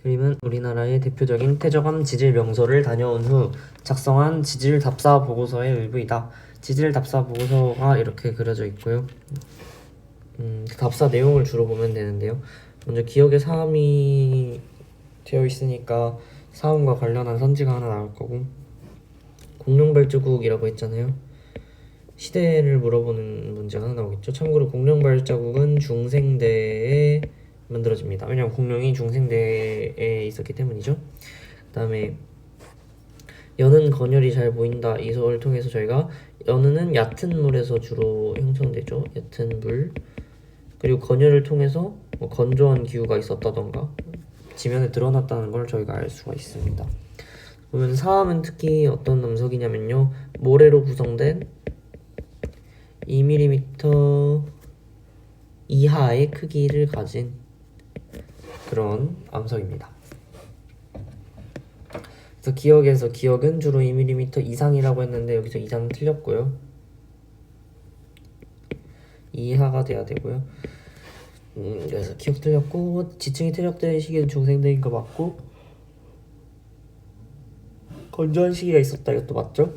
그림은 우리나라의 대표적인 태저감 지질 명소를 다녀온 후 작성한 지질 답사 보고서의 일부이다. 지질 답사 보고서가 이렇게 그려져 있고요. 그 답사 내용을 주로 보면 되는데요. 먼저 기억의 사함이 되어 있으니까 사함과 관련한 선지가 하나 나올 거고, 공룡발자국이라고 했잖아요. 시대를 물어보는 문제가 하나 나오겠죠. 참고로 공룡발자국은 중생대에 만들어집니다. 왜냐면 공룡이 중생대에 있었기 때문이죠. 그 다음에 연은 건열이 잘 보인다. 이 소를 통해서 저희가 연은 얕은 물에서 주로 형성되죠. 얕은 물. 그리고 건열을 통해서 뭐 건조한 기후가 있었다던가 지면에 드러났다는 걸 저희가 알 수가 있습니다. 그러면 사암은 특히 어떤 암석이냐면요, 모래로 구성된 2mm 이하의 크기를 가진 그런 암석입니다. 그래서 기억에서 기억은 주로 2mm 이상이라고 했는데 여기서 이상은 틀렸고요. 이하가 돼야 되고요. 그래서 기억 틀렸고, 지층이 퇴적된 시기는 중생대인 거 맞고, 건조한 시기가 있었다 이것도 맞죠?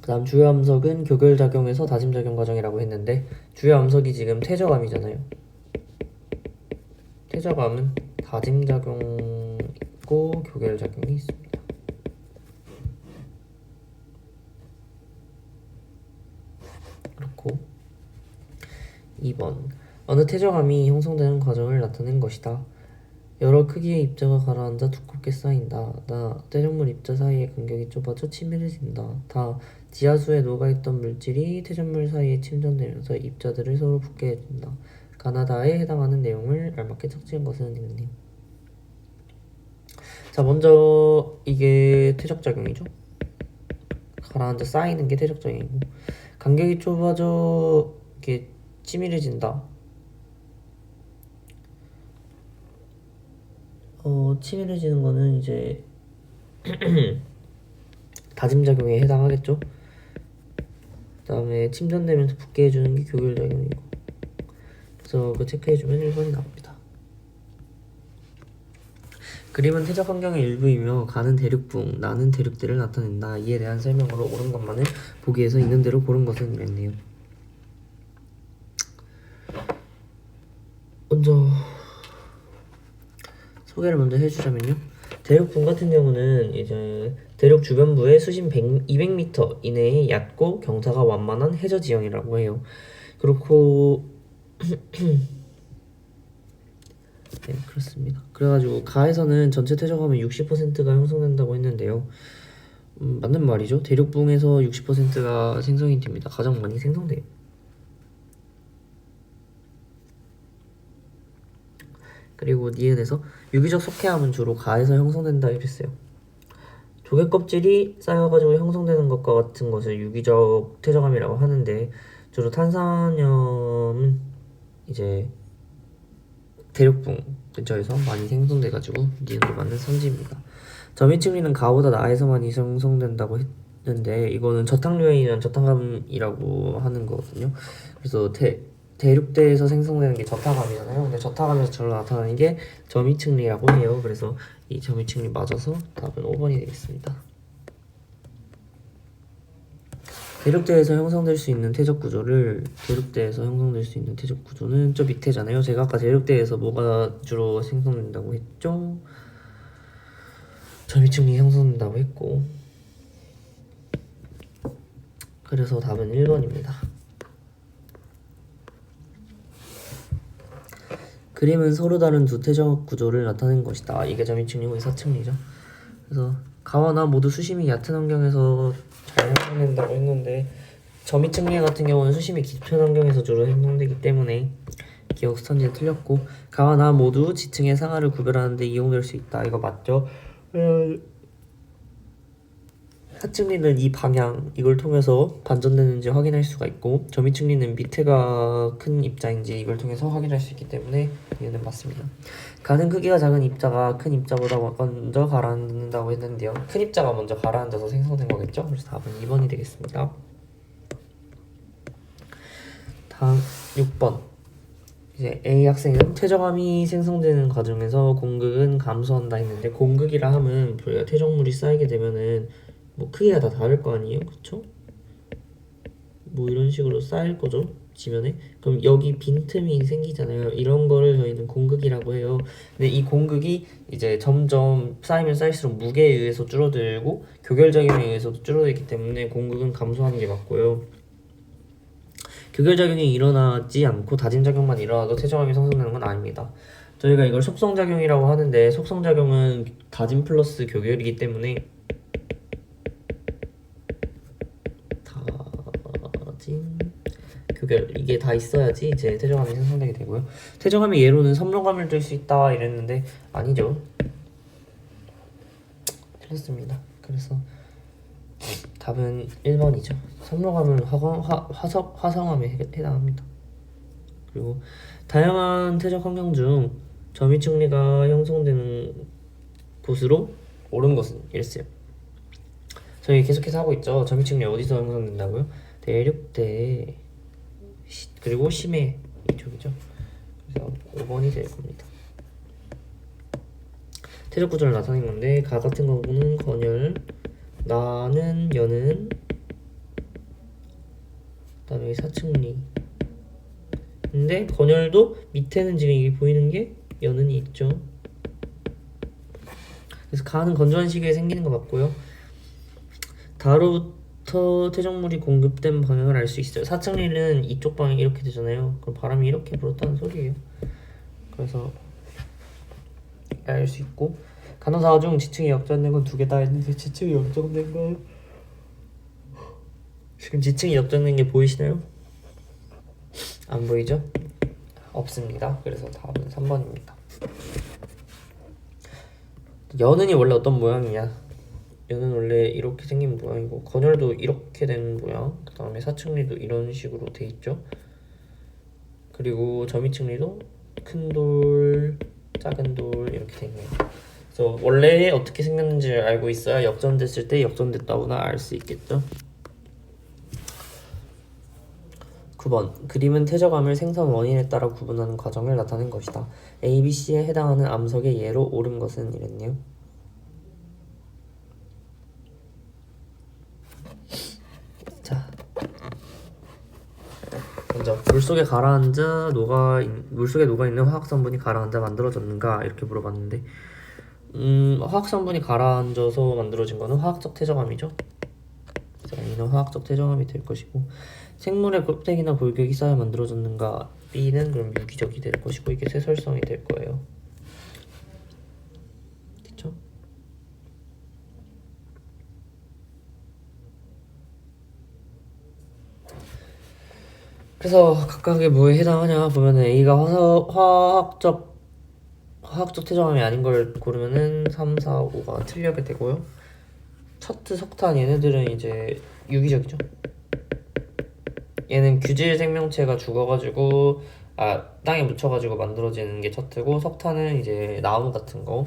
그 다음 주요 암석은 교결작용에서 다짐작용 과정이라고 했는데, 주요 암석이 지금 퇴적암이잖아요. 퇴적암은 다짐작용 있고 교결작용이 있습니다. 그렇고 2번, 어느 퇴적암이 형성되는 과정을 나타낸 것이다. 여러 크기의 입자가 가라앉아 두껍게 쌓인다. 나, 퇴적물 입자 사이의 간격이 좁아져 치밀해진다. 다, 지하수에 녹아있던 물질이 퇴적물 사이에 침전되면서 입자들을 서로 붙게 해준다. 가나다에 해당하는 내용을 알맞게 적지한 것은 있느니. 자, 먼저 이게 퇴적작용이죠. 가라앉아 쌓이는 게 퇴적작용이고, 간격이 좁아져 이게 치밀해진다. 치밀해지는 거는 이제 다짐작용에 해당하겠죠. 그 다음에 침전되면서 붙게 해주는 게 교결작용이고, 그래서 그거 체크해주면 1번이 나옵니다. 그림은 퇴적 환경의 일부이며 가는 대륙붕, 나는 대륙들을 나타낸다. 이에 대한 설명으로 옳은 것만을 보기에서 있는 대로 고른 것은 이랬네요. 먼저 소개를 먼저 해주자면요, 대륙붕 같은 경우는 이제 대륙 주변부의 수심 200m 이내에 얕고 경사가 완만한 해저 지형이라고 해요. 그렇고 네, 그렇습니다. 그래가지고 가에서는 전체 퇴적하면 60%가 형성된다고 했는데요. 맞는 말이죠. 대륙붕에서 60%가 생성이 됩니다. 가장 많이 생성돼요. 그리고 니은에서 유기적 석회암은 주로 가에서 형성된다 이랬어요. 조개 껍질이 쌓여가지고 형성되는 것과 같은 것을 유기적 퇴적암이라고 하는데, 주로 탄산염은 이제 대륙붕 근처에서 많이 생성돼가지고 니은도 맞는 선지입니다. 점유층리는 가보다 나에서만 형성된다고 했는데, 이거는 저탕류에 저탕암이라고 하는 거거든요. 그래서 대륙대에서 생성되는 게 저탕암이잖아요. 근데 저탕암에서 절로 나타나는 게 점유층리라고 해요. 그래서 이 점유층리 맞아서 답은 5번이 되겠습니다. 대륙대에서 형성될 수 있는 퇴적 구조는 저 밑에잖아요. 제가 아까 대륙대에서 뭐가 주로 생성된다고 했죠? 점유층리 형성된다고 했고, 그래서 답은 1번입니다. 그림은 서로 다른 두 퇴적 구조를 나타낸 것이다. 이게 점유층리고 이사층리죠. 그래서 가와 나 모두 수심이 얕은 환경에서 잘 형성된다고 했는데, 점유층리 같은 경우는 수심이 깊은 환경에서 주로 형성되기 때문에 기억 선지는 틀렸고, 가와 나 모두 지층의 상하를 구별하는 데 이용될 수 있다. 이거 맞죠? 하층리는 이 방향, 이걸 통해서 반전되는지 확인할 수가 있고, 점유층리는 밑에가 큰 입자인지 이걸 통해서 확인할 수 있기 때문에 얘는 맞습니다. 가는 크기가 작은 입자가 큰 입자보다 먼저 가라앉는다고 했는데요, 큰 입자가 먼저 가라앉아서 생성된 거겠죠? 그래서 답은 2번이 되겠습니다. 다음 6번. 이제 A 학생은 퇴적암이 생성되는 과정에서 공극은 감소한다 했는데, 공극이라 하면 우리가 퇴적물이 쌓이게 되면은 뭐 크기가 다 다를 거 아니에요, 그쵸? 뭐 이런 식으로 쌓일 거죠, 지면에. 그럼 여기 빈틈이 생기잖아요. 이런 거를 저희는 공극이라고 해요. 근데 이 공극이 이제 점점 쌓이면 쌓일수록 무게에 의해서 줄어들고 교결작용에 의해서도 줄어들기 때문에 공극은 감소하는 게 맞고요. 교결작용이 일어나지 않고 다짐작용만 일어나도 퇴적암이 생성되는 건 아닙니다. 저희가 이걸 속성작용이라고 하는데, 속성작용은 다짐 플러스 교결이기 때문에 다짐 교결 이게 다 있어야지 이제 퇴적암이 생성되게 되고요. 퇴적암의 예로는 섬유감을 들 수 있다 이랬는데 아니죠. 틀렸습니다. 그래서 답은 1번이죠. 섬유감은 화성암에 해당합니다. 그리고 다양한 퇴적 환경 중 점유층리가 형성되는 곳으로 옳은 것은 이랬어요. 저희 계속해서 하고 있죠. 점유층리 어디서 형성된다고요? 대륙대 그리고 심해 이쪽이죠. 그래서 5번이 될 겁니다. 퇴적 구조를 나타낸 건데, 가 같은 경우는 건열, 나는 여는, 그다음에 사층리. 근데 건열도 밑에는 지금 이게 보이는 게 여는이 있죠. 그래서 가는 건조한 시기에 생기는 것 같고요. 다로부터 퇴적물이 공급된 방향을 알 수 있어요. 사층리는 이쪽 방향이 이렇게 되잖아요. 그럼 바람이 이렇게 불었다는 소리예요. 그래서 알 수 있고, 간호사 중 지층이 역전된 건 2개 다 있는데 지층이 역전된 건 지금 지층이 역전된 게 보이시나요? 안 보이죠? 없습니다. 그래서 답은 3번입니다. 여는이 원래 어떤 모양이냐? 여는 원래 이렇게 생긴 모양이고, 건열도 이렇게 된 모양, 그 다음에 사층리도 이런 식으로 돼 있죠. 그리고 점이층리도 큰 돌, 작은 돌 이렇게 돼 있네요. 그래서 원래 어떻게 생겼는지를 알고 있어야 역전됐을 때 역전됐다고나 알 수 있겠죠. 9번 그림은 퇴적암을 생성 원인에 따라 구분하는 과정을 나타낸 것이다. A, B, C에 해당하는 암석의 예로 옳은 것은 이랬네요. 자, 먼저 물속에 녹아있는 화학성분이 가라앉아 만들어졌는가 이렇게 물어봤는데, 화학성분이 가라앉아서 만들어진 거는 화학적 퇴적암이죠. 그래서 A는 화학적 퇴적암이 될 것이고, 생물의 껍데기나 골격이 쌓여 만들어졌는가, B는 그럼 유기적이 될 것이고, 이게 쇠설성이 될 거예요. 그쵸? 그래서 각각의 뭐에 해당하냐 보면은 A가 화학적 퇴적암이 아닌 걸 고르면은 3, 4, 5가 틀리게 되고요. 척트, 석탄 얘네들은 이제 유기적이죠. 얘는 규질 생명체가 죽어가지고 땅에 묻혀가지고 만들어지는 게 척트고, 석탄은 이제 나무 같은 거.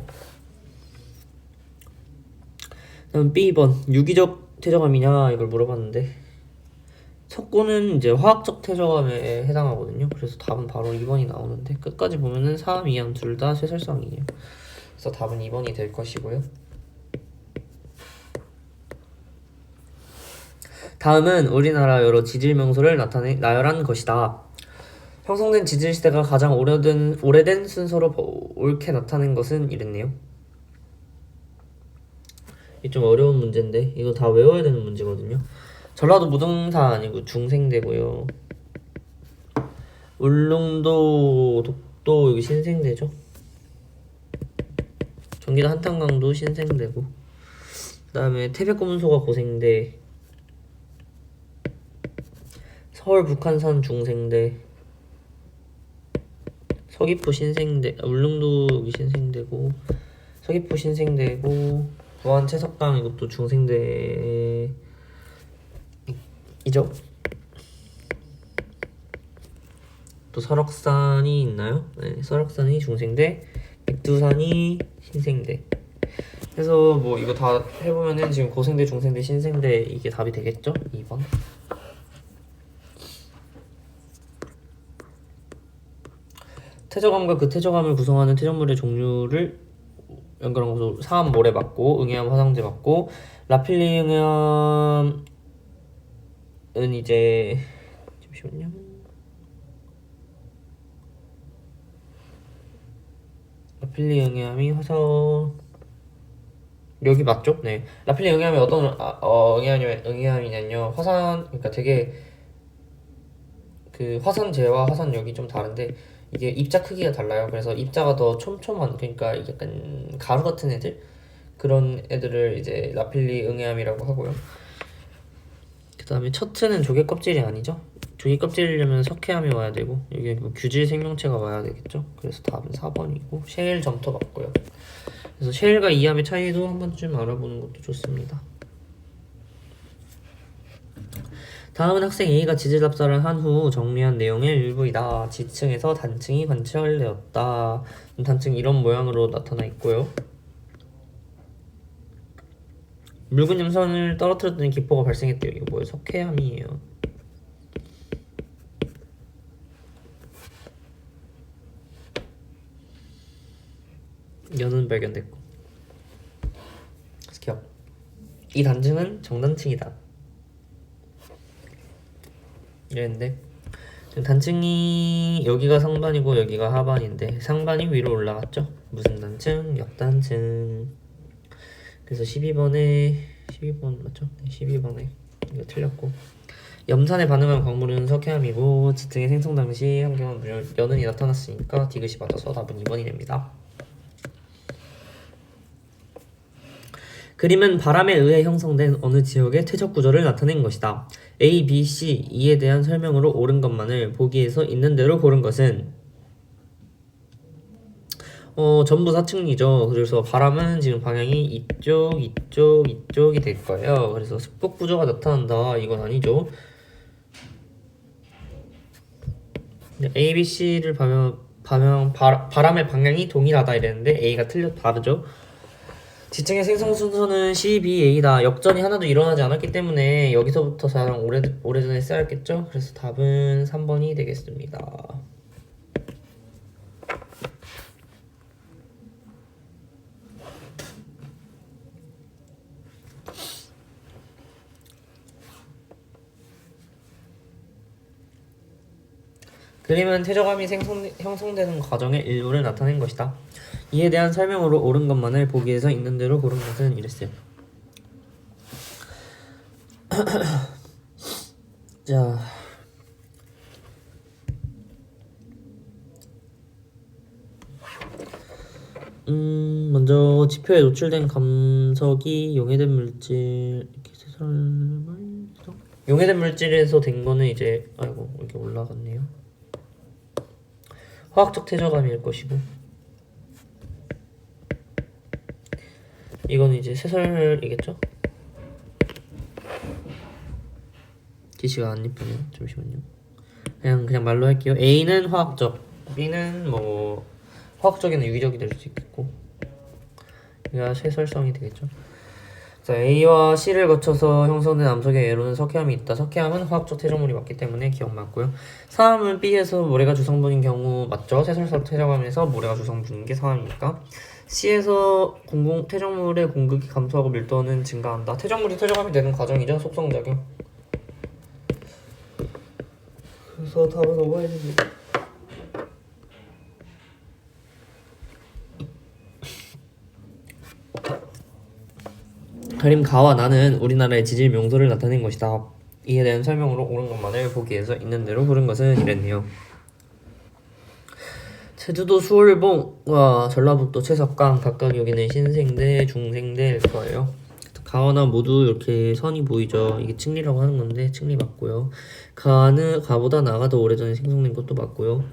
그럼 B번 유기적 퇴적암이냐 이걸 물어봤는데, 석고는 이제 화학적 퇴적암에 해당하거든요. 그래서 답은 바로 2번이 나오는데, 끝까지 보면은 3, 2항 둘 다 쇠설성이에요. 그래서 답은 2번이 될 것이고요. 다음은 우리나라 여러 지질 명소를 나열한 것이다. 형성된 지질 시대가 가장 오래된 순서로 옳게 나타낸 것은 이랬네요. 이게 좀 어려운 문제인데 이거 다 외워야 되는 문제거든요. 전라도 무등산 아니고 중생대고요. 울릉도, 독도 여기 신생대죠. 경기도 한탄강도 신생대고, 그 다음에 태백고문소가 고생대, 서울 북한산 중생대, 서귀포 신생대, 울릉도 여기 신생대고, 서귀포 신생대고, 부안 채석강 이것도 중생대이죠. 또 설악산이 있나요? 네, 설악산이 중생대, 백두산이 신생대. 그래서 뭐 이거 다 해보면은 지금 고생대, 중생대, 신생대 이게 답이 되겠죠? 2번. 태저감과 그 태저감을 구성하는 태저물의 종류를 연결한 것으로 사암 모래 맞고 응애암 화성제 맞고 라필리 응애암은 이제 잠시만요. 라필리 응애암이 화성 여기 맞죠? 네. 라필리 응애암이 어떤 응애암이냐면요. 화산 그러니까 되게 그 화산재와 화산역이 좀 다른데 이게 입자 크기가 달라요. 그래서 입자가 더 촘촘한 그러니까 약간 가루 같은 애들 그런 애들을 이제 라필리 응애암이라고 하고요. 그 다음에 첫 트는 조개 껍질이 아니죠. 조개 껍질이려면 석회암이 와야 되고 이게 뭐 규질 생명체가 와야 되겠죠. 그래서 답은 4번이고 셰일 점토 맞고요. 그래서 셰일과 이암의 차이도 한 번쯤 알아보는 것도 좋습니다. 다음은 학생 A가 지질답사를 한 후 정리한 내용의 일부이다. 지층에서 단층이 관찰되었다. 단층이 이런 모양으로 나타나 있고요. 묽은 염산을 떨어뜨렸더니 기포가 발생했대요. 이거 뭐예요? 석회암이에요. 연은 발견됐고. 스키업. 이 단층은 정단층이다. 이랬는데 지금 단층이 여기가 상반이고 여기가 하반인데 상반이 위로 올라갔죠. 무슨 단층? 역단층. 그래서 12번 맞죠? 네, 12번에 이거 틀렸고 염산에 반응한 광물은 석회암이고 지층의 생성 당시 환경은 연은이 나타났으니까 디귿이 맞아서 답은 2번이 됩니다. 그림은 바람에 의해 형성된 어느 지역의 퇴적 구조를 나타낸 것이다. A, B, C, E에 대한 설명으로 옳은 것만을 보기에서 있는 대로 고른 것은 전부 사층이죠. 그래서 바람은 지금 방향이 이쪽이 될 거예요. 그래서 습곡 구조가 나타난다. 이건 아니죠. A, B, C를 바람의 방향이 동일하다 이랬는데 A가 다르죠. 지층의 생성 순서는 C, B, A다. 역전이 하나도 일어나지 않았기 때문에 여기서부터 가장 오래전에 쓰였겠죠? 그래서 답은 3번이 되겠습니다. 그림은 퇴적암이 형성되는 과정의 일부를 나타낸 것이다. 이에 대한 설명으로 옳은 것만을 보기에서 있는 대로 고른 것은 이랬어요. 자, 먼저 지표에 노출된 감석이 용해된 물질 이렇게 용해된 물질에서 된 거는 이제 아이고 이렇게 올라갔네요. 화학적 퇴적암일 것이고 이건 이제 세설이겠죠? 기시가 안 예쁘네요. 잠시만요. 그냥 말로 할게요. A는 화학적, B는 뭐 화학적이나 유기적이 될 수 있겠고 이가 세설성이 되겠죠. 자, A와 C를 거쳐서 형성된 암석의 예로는 석회암이 있다. 석회암은 화학적 퇴적물이 맞기 때문에 기억 맞고요. 사암은 B에서 모래가 주성분인 경우 맞죠? 세설성 퇴적암에서 모래가 주성분인 게 사암이니까. C에서 퇴적물의 공급이 감소하고 밀도는 증가한다. 퇴적물이 퇴적암이 되는 과정이죠. 속성작용. 그래서 답은 5번입니다. 그림 가와 나는 우리나라의 지질 명소를 나타낸 것이다. 이에 대한 설명으로 옳은 것만을 보기에서 있는 대로 고른 것은 이랬네요. 제주도 수월봉과 전라북도 채석강 각각 여기는 신생대, 중생대일 거예요. 가와나 모두 이렇게 선이 보이죠. 이게 층리라고 하는 건데 층리 맞고요. 가보다 나가 더 오래전에 생성된 것도 맞고요.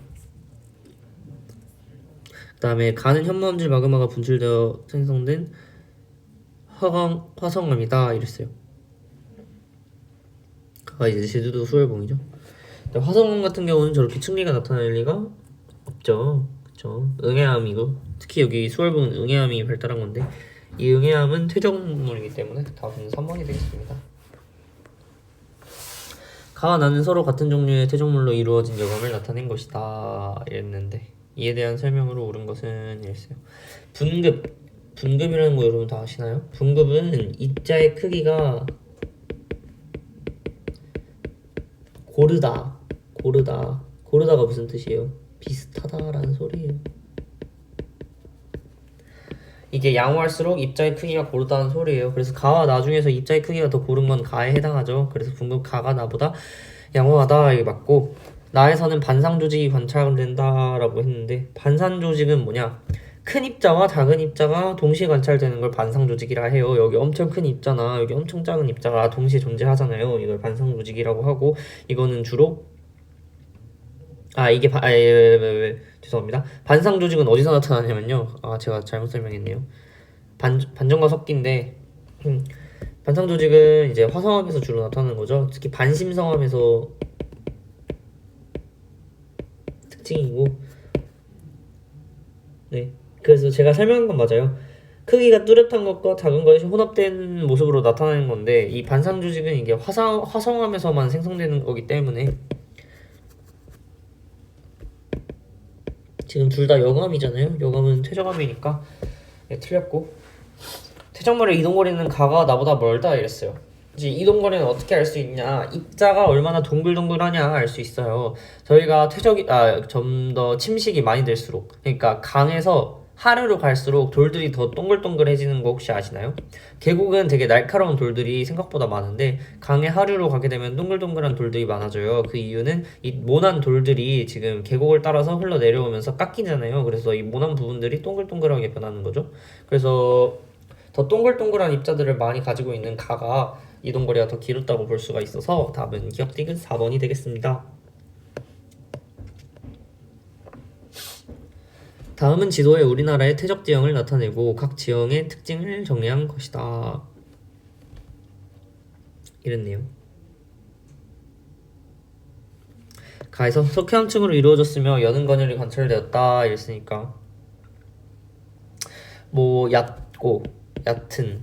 그 다음에 가는 현무암질 마그마가 분출되어 생성된 화성암이다 이랬어요. 이제 제주도 수월봉이죠. 화성암 같은 경우는 저렇게 층리가 나타날 리가 없죠. 그쵸? 응애암이고 특히 여기 수월봉은 응애암이 발달한 건데 이 응애암은 퇴적물이기 때문에 답은 3번이 되겠습니다. 가와 나는 서로 같은 종류의 퇴적물로 이루어진 여감을 나타낸 것이다 이랬는데 이에 대한 설명으로 옳은 것은 이랬어요. 분급이라는 거 여러분 다 아시나요? 분급은 입자의 크기가 고르다가 무슨 뜻이에요? 비슷하다라는 소리예요. 이게 양호할수록 입자의 크기가 고르다는 소리예요. 그래서 가와 나 중에서 입자의 크기가 더 고른 건 가에 해당하죠. 그래서 분급 가가 나보다 양호하다 이게 맞고, 나에서는 반상 조직이 관찰된다라고 했는데, 반상 조직은 뭐냐? 큰 입자와 작은 입자가 동시에 관찰되는 걸 반상 조직이라 해요. 여기 엄청 큰 입자나 여기 엄청 작은 입자가 동시에 존재하잖아요. 이걸 반상 조직이라고 하고, 이거는 주로 죄송합니다. 반상 조직은 어디서 나타나냐면요. 제가 잘못 설명했네요. 반전과 섞기인데, 반상 조직은 이제 화성암에서 주로 나타나는 거죠. 특히 반심성암에서 특징이고, 네. 그래서 제가 설명한 건 맞아요. 크기가 뚜렷한 것과 작은 것이 혼합된 모습으로 나타나는 건데, 이 반상 조직은 이게 화성암에서만 생성되는 거기 때문에, 지금 둘 다 여감이잖아요. 여감은 퇴적암이니까 틀렸고, 퇴적물의 이동거리는 가가 나보다 멀다 이랬어요. 이제 이동거리는 어떻게 알 수 있냐? 입자가 얼마나 동글동글하냐 알 수 있어요. 저희가 좀 더 침식이 많이 될수록, 그러니까 강에서 하류로 갈수록 돌들이 더 동글동글해지는 거 혹시 아시나요? 계곡은 되게 날카로운 돌들이 생각보다 많은데, 강의 하류로 가게 되면 동글동글한 돌들이 많아져요. 그 이유는 이 모난 돌들이 지금 계곡을 따라서 흘러 내려오면서 깎이잖아요. 그래서 이 모난 부분들이 동글동글하게 변하는 거죠. 그래서 더 동글동글한 입자들을 많이 가지고 있는 가가 이동거리가 더 길었다고 볼 수가 있어서 답은 기억 디귿 4번이 되겠습니다. 다음은 지도에 우리나라의 퇴적 지형을 나타내고 각 지형의 특징을 정리한 것이다. 이랬네요. 가에서 석회암층으로 이루어졌으며 여는 건열이 관찰되었다 이랬으니까, 뭐 얕고 얕은,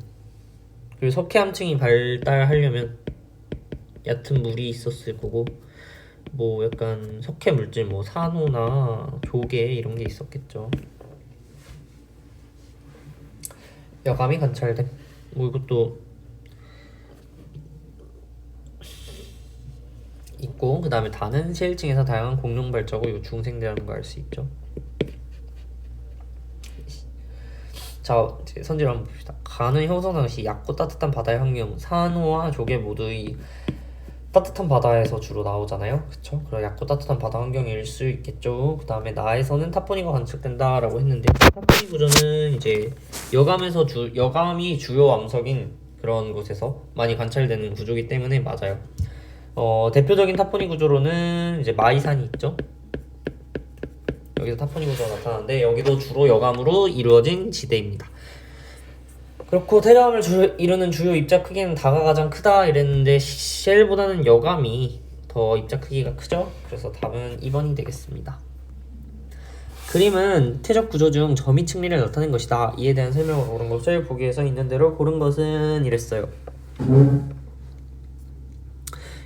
그리고 석회암층이 발달하려면 얕은 물이 있었을 거고, 뭐 약간 석회 물질, 뭐 산호나 조개 이런 게 있었겠죠. 여감이 관찰됨. 뭐 이것도 있고, 그 다음에 다는 세일층에서 다양한 공룡 발자국 요 중생대라는 거 알 수 있죠. 자, 이제 선지를 한번 봅시다. 가는 형성 당시 얕고 따뜻한 바다의 환경, 산호와 조개 모두 이 따뜻한 바다에서 주로 나오잖아요. 그쵸? 그럼 얕고 따뜻한 바다 환경일 수 있겠죠. 그 다음에 나에서는 타포니가 관측된다라고 했는데, 타포니 구조는 이제 여감이 주요 암석인 그런 곳에서 많이 관찰되는 구조이기 때문에 맞아요. 대표적인 타포니 구조로는 이제 마이산이 있죠. 여기서 타포니 구조가 나타나는데, 여기도 주로 여감으로 이루어진 지대입니다. 그렇고 태저암을 이루는 주요 입자 크기는 다가 가장 크다 이랬는데, 쉘보다는 여감이 더 입자 크기가 크죠. 그래서 답은 2번이 되겠습니다. 그림은 퇴적 구조 중 점이 층리를 나타낸 것이다. 이에 대한 설명을 옳은 것을 보기에 서 있는 대로 고른 것은 이랬어요.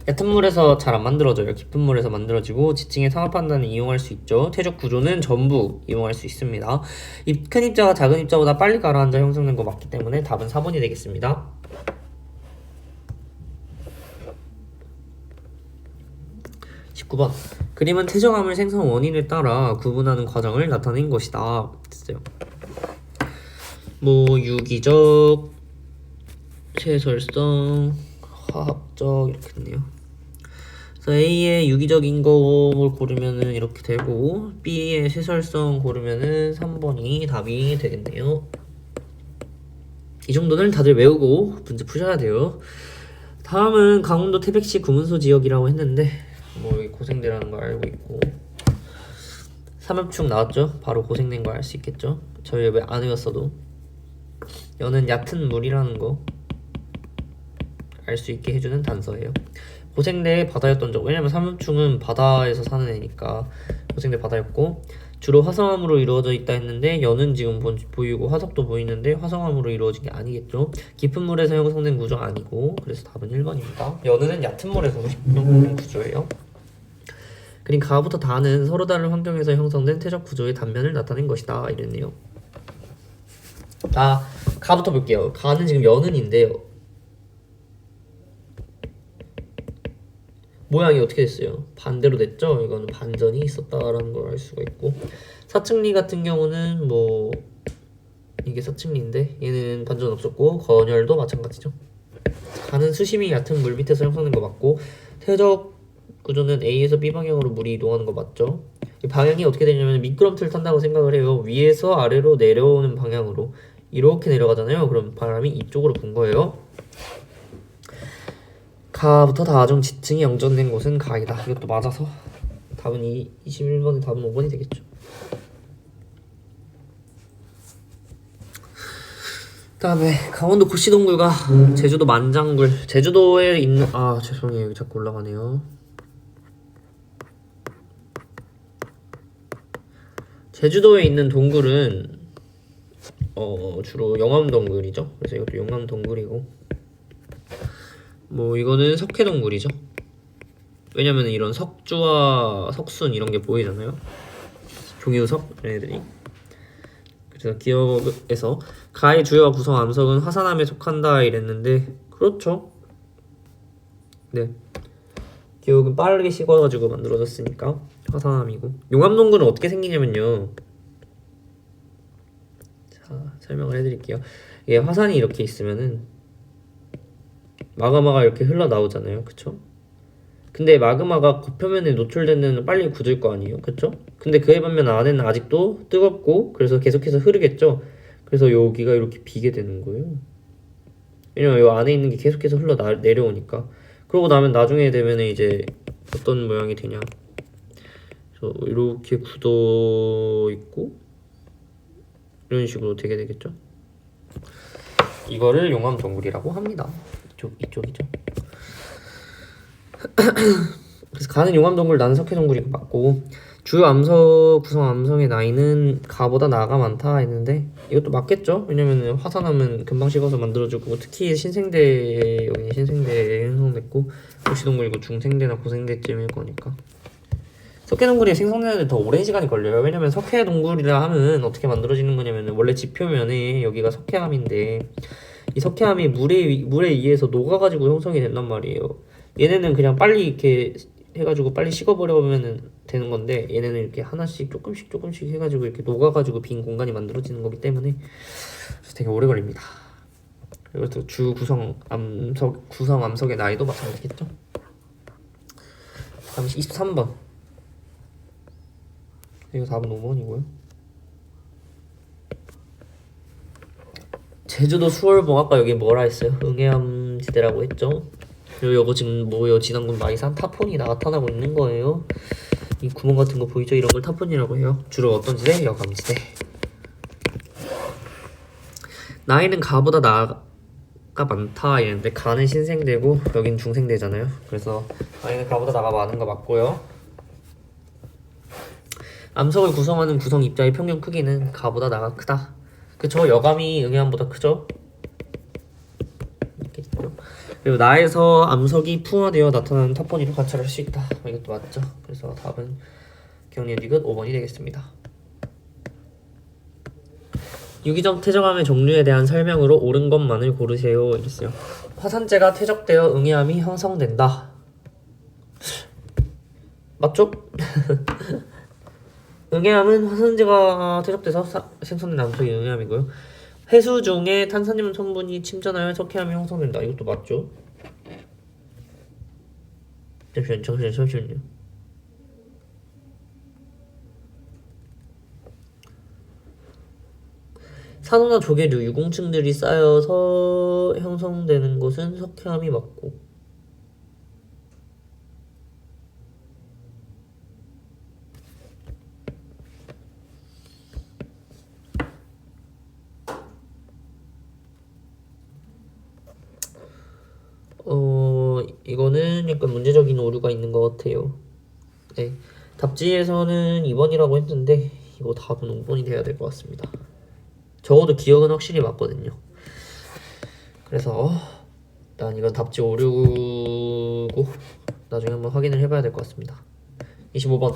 얕은 물에서 잘 안 만들어져요. 깊은 물에서 만들어지고 지층의 상하 판단을 이용할 수 있죠. 퇴적 구조는 전부 이용할 수 있습니다. 큰 입자가 작은 입자보다 빨리 가라앉아 형성된 거 맞기 때문에 답은 4번이 되겠습니다. 19번. 그림은 퇴적암을 생성 원인에 따라 구분하는 과정을 나타낸 것이다. 됐어요. 뭐 유기적, 채설성, 화학적 이렇게 있네요. 그래서 A의 유기적인 거를 고르면은 이렇게 되고, B의 세설성 고르면은 3번이 답이 되겠네요. 이 정도는 다들 외우고 문제 푸셔야 돼요. 다음은 강원도 태백시 구문소 지역이라고 했는데, 뭐 여기 고생대라는 걸 알고 있고, 삼엽충 나왔죠? 바로 고생된 걸 알 수 있겠죠? 저희 왜 안 외웠어도 여는 얕은 물이라는 거 알 수 있게 해주는 단서예요. 고생대의 바다였던 적, 왜냐면 삼엽충은 바다에서 사는 애니까 고생대 바다였고, 주로 화성암으로 이루어져 있다 했는데, 연은 지금 보이고 화석도 보이는데 화성암으로 이루어진 게 아니겠죠. 깊은 물에서 형성된 구조 아니고, 그래서 답은 1번입니다. 연은 얕은 물에서 형성된 구조예요. 그린 가부터 다는 서로 다른 환경에서 형성된 태적 구조의 단면을 나타낸 것이다 이랬네요. 가부터 볼게요. 가는 지금 연은인데요. 모양이 어떻게 됐어요? 반대로 됐죠? 이거는 반전이 있었다라는 걸 알 수가 있고, 사측리 같은 경우는 뭐 이게 사측리인데 얘는 반전 없었고, 건열도 마찬가지죠. 가는 수심이 얕은 물 밑에서 형성된 거 맞고, 태적 구조는 A에서 B 방향으로 물이 이동하는 거 맞죠? 이 방향이 어떻게 되냐면 미끄럼틀 탄다고 생각을 해요. 위에서 아래로 내려오는 방향으로 이렇게 내려가잖아요. 그럼 바람이 이쪽으로 분 거예요. 가부터 다중 지층이 영전된 곳은 가이다. 이것도 맞아서 답은 21번에 답은 5번이 되겠죠. 그다음에 강원도 고시동굴과 제주도 만장굴. 제주도에 있는 죄송해요. 여기 자꾸 올라가네요. 제주도에 있는 동굴은 주로 영암동굴이죠. 그래서 이것도 영암동굴이고, 뭐 이거는 석회동굴이죠. 왜냐면 이런 석주와 석순 이런 게 보이잖아요. 종이우석 이런 애들이. 그래서 기억에서 가의 주요와 구성 암석은 화산암에 속한다 이랬는데, 그렇죠. 네. 기억은 빠르게 식어가지고 만들어졌으니까 화산암이고, 용암동굴은 어떻게 생기냐면요. 자, 설명을 해드릴게요. 이게 화산이 이렇게 있으면은 마그마가 이렇게 흘러나오잖아요. 그쵸? 근데 마그마가 겉표면에 노출되는 빨리 굳을 거 아니에요. 그쵸? 근데 그에 반면 안에는 아직도 뜨겁고, 그래서 계속해서 흐르겠죠? 그래서 여기가 이렇게 비게 되는 거예요. 왜냐면 이 안에 있는 게 계속해서 내려오니까. 그러고 나면 나중에 되면 이제 어떤 모양이 되냐. 그래서 이렇게 굳어 있고, 이런 식으로 되게 되겠죠? 이거를 용암동굴이라고 합니다. 이쪽이죠. 그래서 가는 용암동굴, 나는 석회동굴이 맞고, 주요 암석 구성 암석의 나이는 가보다 나가 많다 했는데, 이것도 맞겠죠? 왜냐면 화산암은 금방 식어서 만들어지고, 특히 신생대, 여기는 신생대에 형성됐고, 고시동굴이고 중생대나 고생대쯤일 거니까. 석회동굴이 생성되는데 더 오랜 시간이 걸려요. 왜냐면 석회동굴이라 하면 어떻게 만들어지는 거냐면, 원래 지표면에 여기가 석회암인데, 이 석회암이 물에 의해서 녹아가지고 형성이 된단 말이에요. 얘네는 그냥 빨리 이렇게 해가지고 빨리 식어버려면 되는 건데, 얘네는 이렇게 하나씩 조금씩 해가지고 이렇게 녹아가지고 빈 공간이 만들어지는 거기 때문에 되게 오래 걸립니다. 그리고 또 주 구성 암석의 나이도 마찬가지겠죠. 다음 23번. 이거 답은 5번이고요. 제주도 수월봉, 아까 여기 뭐라 했어요? 응해암 지대라고 했죠. 그리고 요거 지금 뭐예요? 진안군 마이산 타폰이 나타나고 있는 거예요. 이 구멍 같은 거 보이죠? 이런 걸 타폰이라고 해요. 주로 어떤 지대? 여감지대. 나이는 가보다 나가 많다 이랬는데, 가는 신생대고 여긴 중생대잖아요. 그래서 나이는 가보다 나가 많은 거 맞고요. 암석을 구성하는 구성 입자의 평균 크기는 가보다 나가 크다. 그쵸? 여감이 응해암보다 크죠? 그리고 나에서 암석이 풍화되어 나타나는 타포니를 관찰할 수 있다. 이것도 맞죠? 그래서 답은 기억력 디귿 5번이 되겠습니다. 유기적 퇴적암의 종류에 대한 설명으로 옳은 것만을 고르세요. 이랬어요. 화산재가 퇴적되어 응해암이 형성된다. 맞죠? 응해암은 화산재가 퇴적돼서 생성된 암석이 응해암이고요. 해수 중에 탄산염 성분이 침전하여 석회암이 형성된다. 이것도 맞죠? 잠시만요. 산호나 조개류, 유공층들이 쌓여서 형성되는 것은 석회암이 맞고, 이거는 약간 문제적인 오류가 있는 것 같아요. 네, 답지에서는 2번이라고 했는데 이거 답은 5번이 돼야 될 것 같습니다. 적어도 기억은 확실히 맞거든요. 그래서 일단 이건 답지 오류고 나중에 한번 확인을 해봐야 될 것 같습니다. 25번.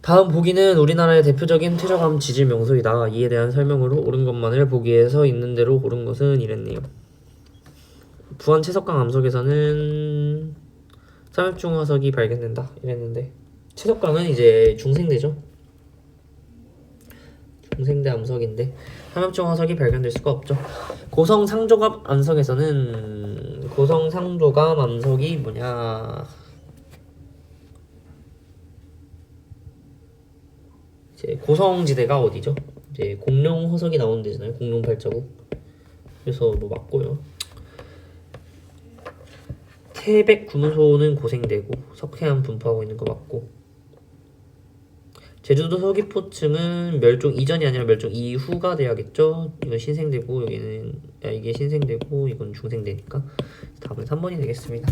다음 보기는 우리나라의 대표적인 퇴적암 지질 명소이다. 이에 대한 설명으로 옳은 것만을 보기에서 있는 대로 고른 것은 이랬네요. 부안 채석강 암석에서는 삼엽중 화석이 발견된다 이랬는데, 채석강은 이제 중생대죠. 중생대 암석인데 삼엽중 화석이 발견될 수가 없죠. 고성 상조갑 암석에서는 고성 상조갑 암석이 뭐냐, 이제 고성지대가 어디죠? 이제 공룡 화석이 나오는 데잖아요. 공룡 발자국. 그래서 뭐 맞고요. 태백 구문소는 고생되고 석회암 분포하고 있는 거 맞고, 제주도 서귀포층은 멸종 이전이 아니라 멸종 이후가 돼야겠죠. 이건 신생되고 여기는 이게 신생되고 이건 중생되니까 답은 3번이 되겠습니다.